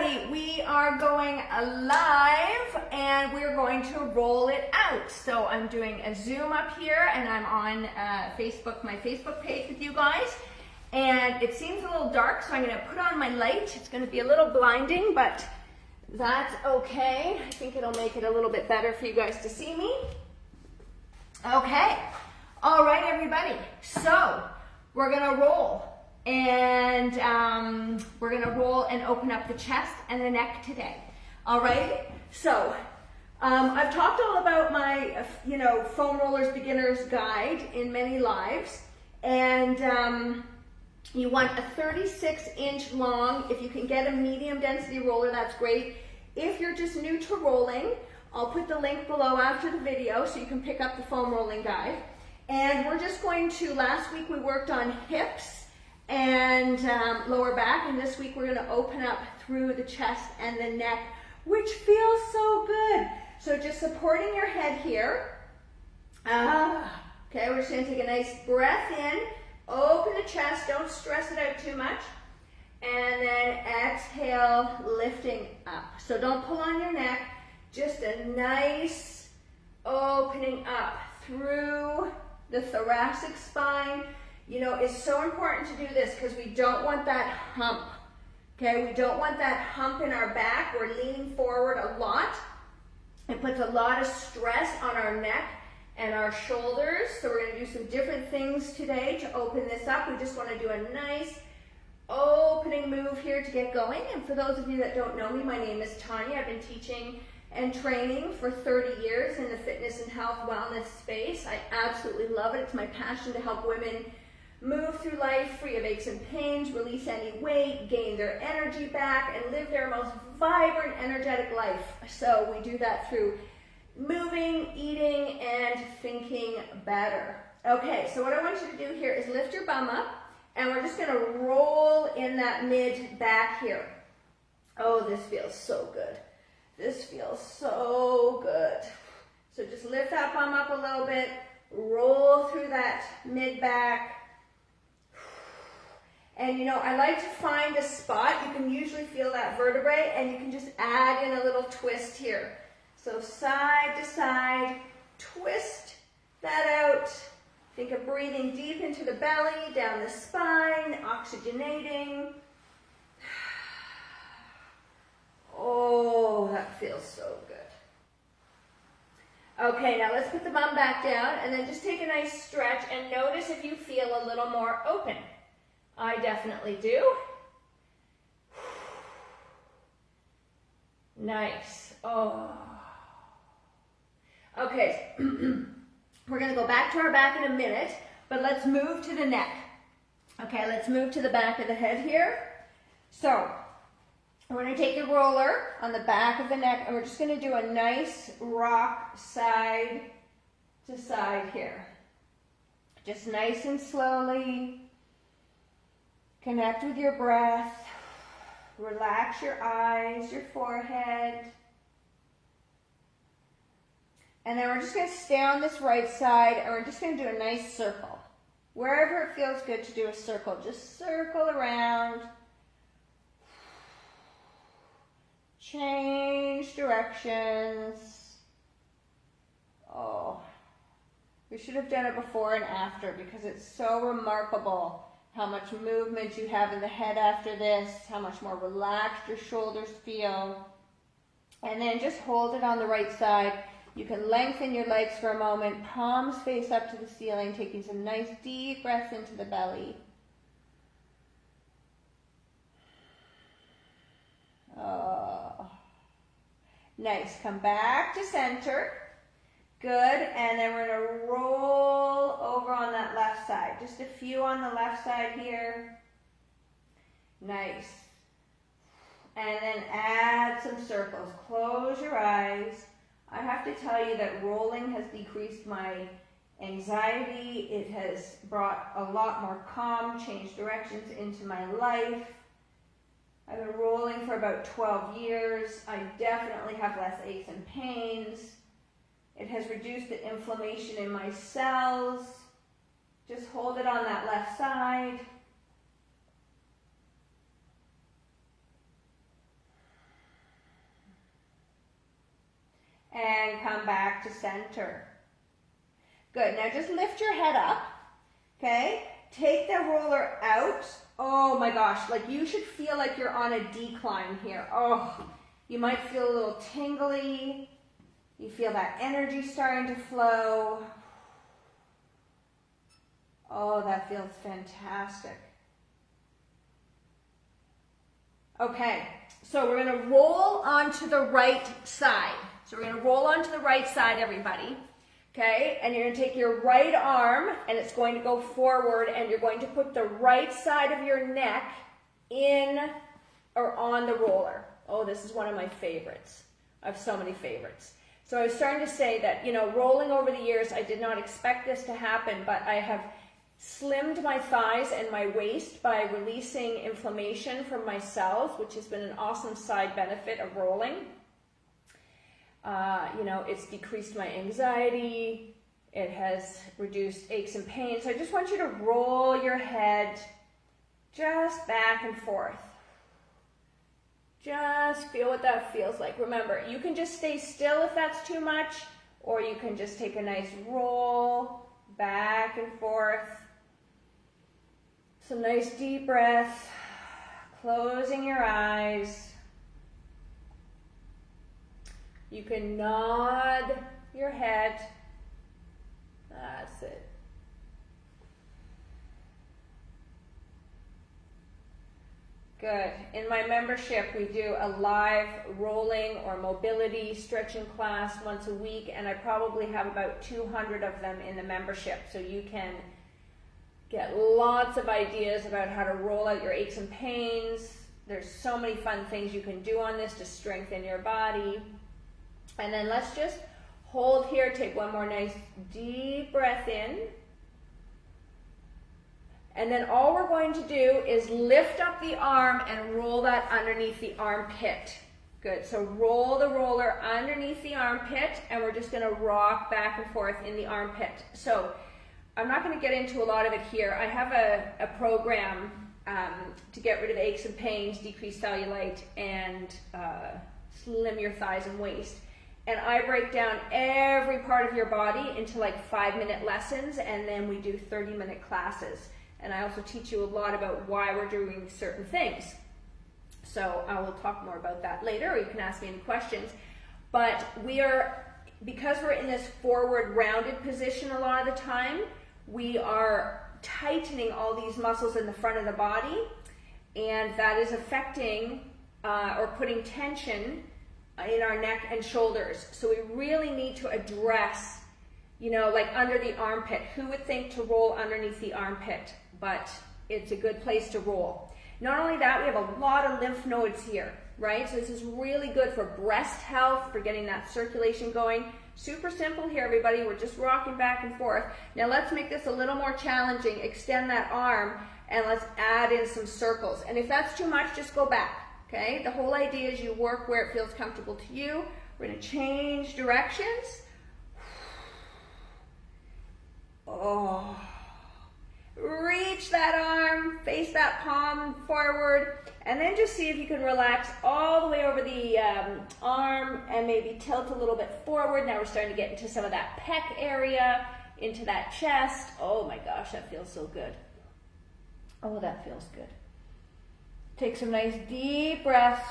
everybody, we are going live and we're going to roll it out. So I'm doing a Zoom up here and I'm on Facebook, my Facebook page with you guys. And it seems a little dark, so I'm going to put on my light. It's going to be a little blinding, but that's okay. I think it'll make it a little bit better for you guys to see me. Okay. All right, everybody. So we're going to roll. And we're going to roll and open up the chest and the neck today. All right? So I've talked all about my, foam rollers beginner's guide in many lives. And you want a 36-inch long. If you can get a medium density roller, that's great. If you're just new to rolling, I'll put the link below after the video so you can pick up the foam rolling guide. And we're just going to, last week we worked on hips and lower back, and this week we're going to open up through the chest and the neck, which feels so good. So just supporting your head here. Okay, we're just going to take a nice breath in, open the chest, don't stress it out too much, and then exhale, lifting up. So don't pull on your neck, just a nice opening up through the thoracic spine. You know, it's so important to do this because we don't want that hump, okay? We don't want that hump in our back. We're leaning forward a lot. It puts a lot of stress on our neck and our shoulders. So we're going to do some different things today to open this up. We just want to do a nice opening move here to get going. And for those of you that don't know me, my name is Tanya. I've been teaching and training for 30 years in the fitness and health wellness space. I absolutely love it. It's my passion to help women move through life free of aches and pains, release any weight, gain their energy back, and live their most vibrant, energetic life. So we do that through moving, eating, and thinking better. Okay, so what I want you to do here is lift your bum up, and we're just gonna roll in that mid back here. Oh, this feels so good. This feels so good. So just lift that bum up a little bit, roll through that mid back. And you know, I like to find a spot. You can usually feel that vertebrae, and you can just add in a little twist here. So side to side, twist that out. Think of breathing deep into the belly, down the spine, oxygenating. Oh, that feels so good. Okay, now let's put the bum back down, and then just take a nice stretch, and notice if you feel a little more open. I definitely do. Nice. Oh. Okay, we're going to go back to our back in a minute, but let's move to the neck. Okay, let's move to the back of the head here. So, we're going to take the roller on the back of the neck, and we're just going to do a nice rock side to side here. Just nice and slowly. Connect with your breath. Relax your eyes, your forehead. And then we're just going to stay on this right side, and we're just going to do a nice circle. Wherever it feels good to do a circle, just circle around. Change directions. Oh, we should have done it before and after because it's so remarkable how much movement you have in the head after this, how much more relaxed your shoulders feel. And then just hold it on the right side. You can lengthen your legs for a moment, palms face up to the ceiling, taking some nice deep breaths into the belly. Oh, nice. Come back to center. Good, and then we're going to roll over on that left side. Just a few on the left side here. Nice. And then add some circles. Close your eyes. I have to tell you that rolling has decreased my anxiety. It has brought a lot more calm, changed directions into my life. I've been rolling for about 12 years. I definitely have less aches and pains. It has reduced the inflammation in my cells. Just hold it on that left side. and come back to center. Good, now just lift your head up, okay? Take the roller out. Oh my gosh, like you should feel like you're on a decline here. Oh, you might feel a little tingly. You feel that energy starting to flow. Oh, that feels fantastic. Okay, so we're gonna roll onto the right side. So we're gonna roll onto the right side, everybody. Okay, and you're gonna take your right arm and it's going to go forward and you're going to put the right side of your neck in or on the roller. Oh, this is one of my favorites. I have so many favorites. So I was starting to say that, you know, rolling over the years, I did not expect this to happen, but I have slimmed my thighs and my waist by releasing inflammation from my cells, which has been an awesome side benefit of rolling. You know, it's decreased my anxiety. It has reduced aches and pains. So I just want you to roll your head just back and forth. Just feel what that feels like. Remember, you can just stay still if that's too much, or you can just take a nice roll back and forth. Some nice deep breath, closing your eyes. You can nod your head. That's it. Good. In my membership, we do a live rolling or mobility stretching class once a week, and I probably have about 200 of them in the membership, so you can get lots of ideas about how to roll out your aches and pains. There's so many fun things you can do on this to strengthen your body. And then let's just hold here, take one more nice deep breath in. And then all we're going to do is lift up the arm and roll that underneath the armpit. Good, so roll the roller underneath the armpit and we're just gonna rock back and forth in the armpit. So I'm not gonna get into a lot of it here. I have a program to get rid of aches and pains, decrease cellulite, and slim your thighs and waist. And I break down every part of your body into like 5-minute lessons, and then we do 30-minute classes. And I also teach you a lot about why we're doing certain things. So I will talk more about that later, or you can ask me any questions. But because we're in this forward rounded position a lot of the time, we are tightening all these muscles in the front of the body, and that is affecting or putting tension in our neck and shoulders. So we really need to address, you know, like under the armpit. Who would think to roll underneath the armpit? But it's a good place to roll. Not only that, we have a lot of lymph nodes here, right? So this is really good for breast health, for getting that circulation going. Super simple here, everybody. We're just rocking back and forth. Now let's make this a little more challenging. Extend that arm and let's add in some circles. And if that's too much, just go back. Okay, the whole idea is you work where it feels comfortable to you. We're going to change directions. Oh, reach that arm, face that palm forward, and then just see if you can relax all the way over the arm and maybe tilt a little bit forward. Now we're starting to get into some of that pec area, into that chest. Oh my gosh, that feels so good. Oh, that feels good. Take some nice deep breaths.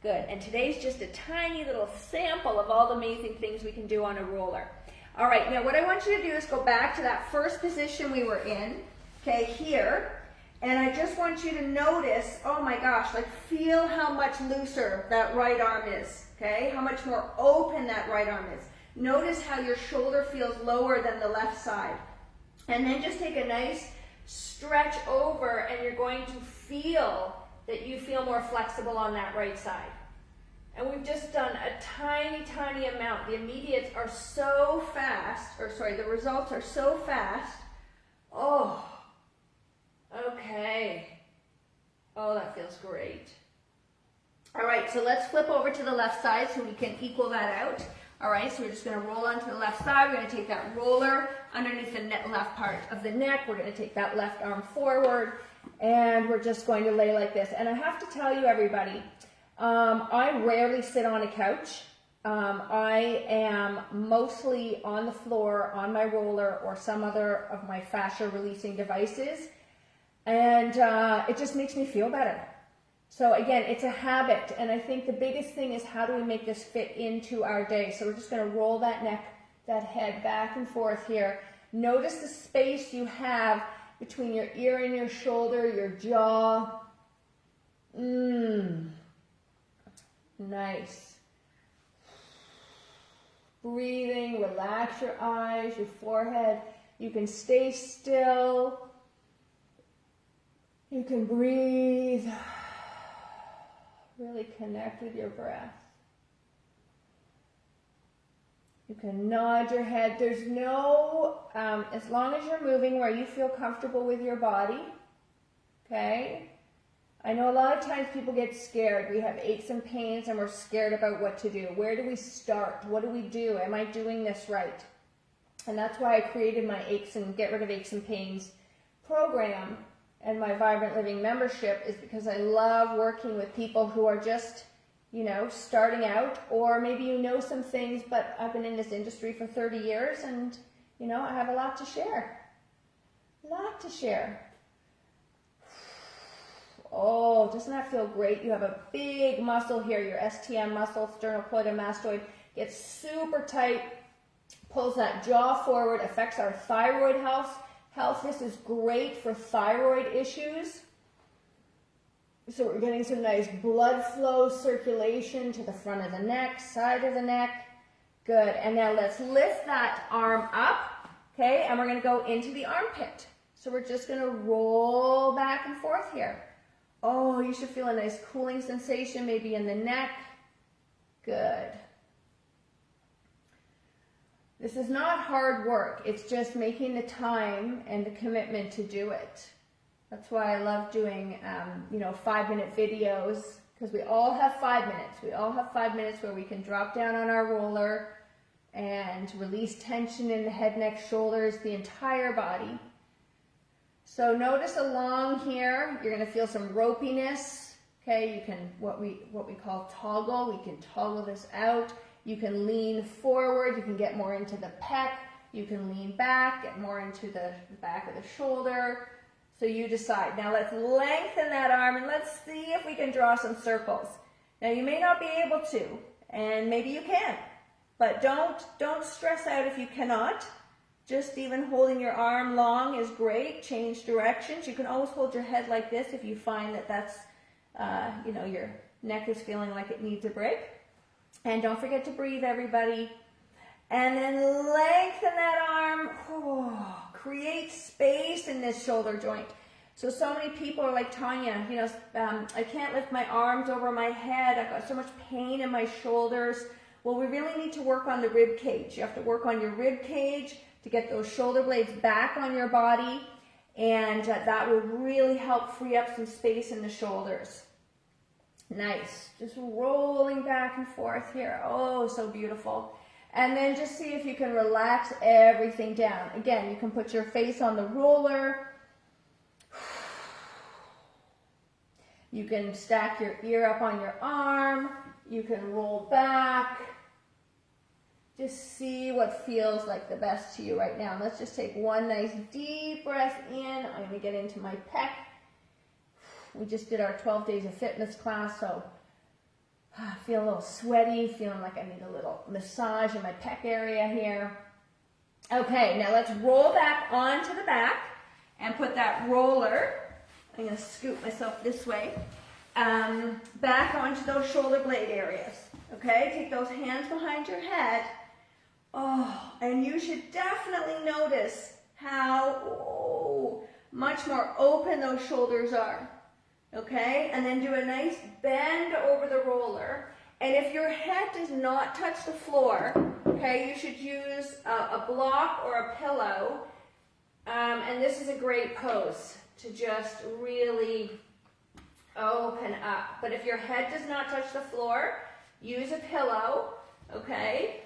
Good, and today's just a tiny little sample of all the amazing things we can do on a roller. All right, now what I want you to do is go back to that first position we were in, okay, here, and I just want you to notice, oh my gosh, like feel how much looser that right arm is, okay, how much more open that right arm is. Notice how your shoulder feels lower than the left side. And then just take a nice stretch over and you're going to feel that you feel more flexible on that right side. And we've just done a tiny, tiny amount. The immediates are so fast, the results are so fast. Oh, okay. Oh, that feels great. All right, so let's flip over to the left side so we can equal that out. All right, so we're just going to roll onto the left side. We're going to take that roller underneath the left part of the neck. We're going to take that left arm forward, and we're just going to lay like this. And I have to tell you, everybody, I rarely sit on a couch. I am mostly on the floor, on my roller, or some other of my fascia releasing devices. And it just makes me feel better. So again, it's a habit. And I think the biggest thing is, how do we make this fit into our day? So we're just going to roll that neck, that head back and forth here. Notice the space you have between your ear and your shoulder, your jaw. Nice. Breathing, relax your eyes, your forehead. You can stay still. You can breathe. Really connect with your breath. You can nod your head. There's no, as long as you're moving where you feel comfortable with your body, okay? I know a lot of times people get scared. We have aches and pains and we're scared about what to do. Where do we start? What do we do? Am I doing this right? And that's why I created my Aches and Get Rid of Aches and Pains program and my Vibrant Living membership, is because I love working with people who are just, you know, starting out, or maybe you know some things, but I've been in this industry for 30 years and, you know, I have a lot to share. A lot to share. Oh, doesn't that feel great? You have a big muscle here, your STM muscle, sternocleidomastoid, gets super tight, pulls that jaw forward, affects our thyroid health. This is great for thyroid issues. So we're getting some nice blood flow, circulation to the front of the neck, side of the neck. Good. And now let's lift that arm up, okay? And we're going to go into the armpit. So we're just going to roll back and forth here. Oh, you should feel a nice cooling sensation maybe in the neck. Good. This is not hard work. It's just making the time and the commitment to do it. That's why I love doing, 5-minute videos, because we all have 5 minutes. We all have 5 minutes where we can drop down on our roller and release tension in the head, neck, shoulders, the entire body. So notice along here, you're going to feel some ropiness. Okay, you can, what we call toggle, we can toggle this out. You can lean forward, you can get more into the pec, you can lean back, get more into the back of the shoulder. So you decide. Now let's lengthen that arm and let's see if we can draw some circles. Now you may not be able to, and maybe you can, but don't stress out if you cannot. Just even holding your arm long is great. Change directions. You can always hold your head like this if you find that that's, your neck is feeling like it needs a break. And don't forget to breathe, everybody. And then lengthen that arm. Oh, create space in this shoulder joint. So many people are like, Tanya, I can't lift my arms over my head. I've got so much pain in my shoulders. Well, we really need to work on the rib cage. You have to work on your rib cage to get those shoulder blades back on your body. And that will really help free up some space in the shoulders. Nice. Just rolling back and forth here. Oh, so beautiful. And then just see if you can relax everything down. Again, you can put your face on the roller. You can stack your ear up on your arm. You can roll back. Just see what feels like the best to you right now. And let's just take one nice deep breath in. I'm going to get into my pec. We just did our 12 days of fitness class, so I feel a little sweaty, feeling like I need a little massage in my pec area here. Okay, now let's roll back onto the back and put that roller, I'm going to scoot myself this way, back onto those shoulder blade areas. Okay, take those hands behind your head. Oh, and you should definitely notice how much more open those shoulders are. Okay, and then do a nice bend over the roller. And if your head does not touch the floor, okay, you should use a block or a pillow. And this is a great pose to just really open up. But if your head does not touch the floor, use a pillow, okay,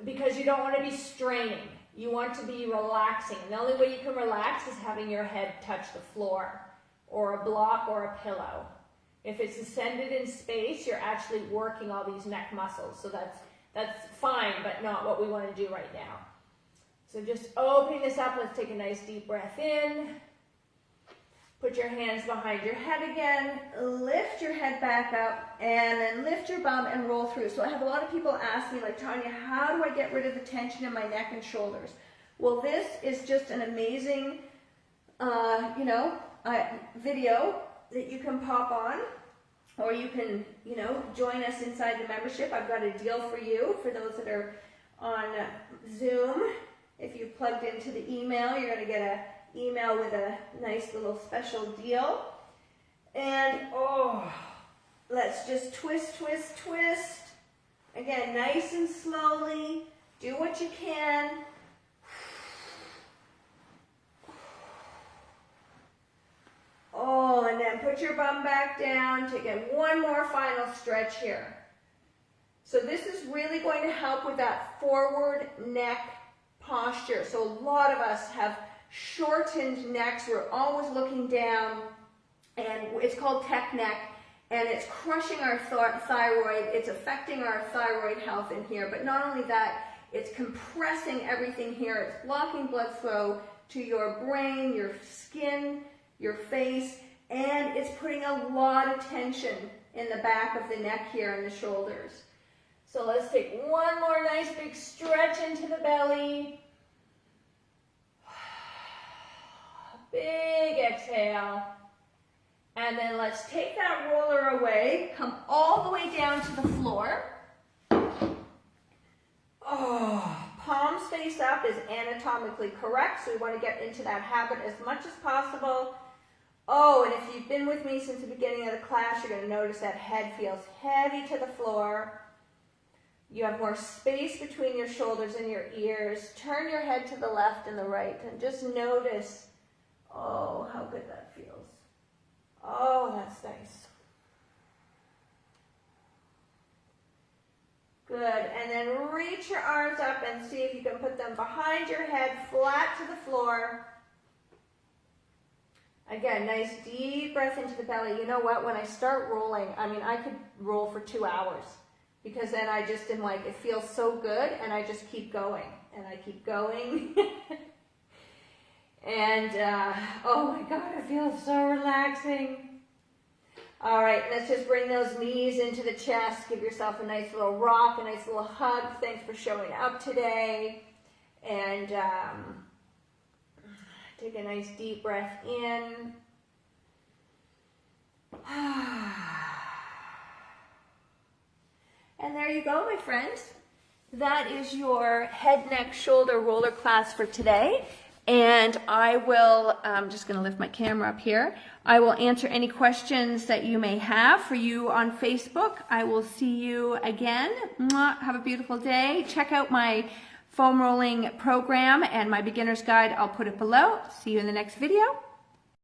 because you don't want to be straining. You want to be relaxing. And the only way you can relax is having your head touch the floor, or a block or a pillow. If it's ascended in space, you're actually working all these neck muscles. So that's fine, but not what we want to do right now. So just opening this up, let's take a nice deep breath in. Put your hands behind your head again, lift your head back up, and then lift your bum and roll through. So I have a lot of people ask me, like, Tanya, how do I get rid of the tension in my neck and shoulders? Well, this is just an amazing, video that you can pop on, or you can, join us inside the membership. I've got a deal for you, for those that are on Zoom. If you plugged into the email, you're going to get an email with a nice little special deal. And let's just twist, twist, twist. Again, nice and slowly. Do what you can. And then put your bum back down. Take one more final stretch here. So this is really going to help with that forward neck posture. So a lot of us have shortened necks. We're always looking down, and it's called tech neck, and it's crushing our thyroid. It's affecting our thyroid health in here. But not only that, it's compressing everything here. It's blocking blood flow to your brain, your skin, your face, and it's putting a lot of tension in the back of the neck here and the shoulders. So let's take one more nice big stretch into the belly. Big exhale. And then let's take that roller away, come all the way down to the floor. Palms face up is anatomically correct, so we want to get into that habit as much as possible. And if you've been with me since the beginning of the class, you're going to notice that head feels heavy to the floor. You have more space between your shoulders and your ears. Turn your head to the left and the right, and just notice, how good that feels. That's nice. Good, and then reach your arms up and see if you can put them behind your head, flat to the floor. Again, nice deep breath into the belly. You know what, when I start rolling, I could roll for 2 hours, because then I just am like, it feels so good, and I just keep going, and I keep going. And, oh my God, it feels so relaxing. All right, let's just bring those knees into the chest. Give yourself a nice little rock, a nice little hug. Thanks for showing up today. And take a nice deep breath in. And there you go, my friends. That is your head, neck, shoulder roller class for today. And I will, I'm just going to lift my camera up here. I will answer any questions that you may have for you on Facebook. I will see you again. Mwah. Have a beautiful day. Check out my foam rolling program and my beginner's guide. I'll put it below. See you in the next video.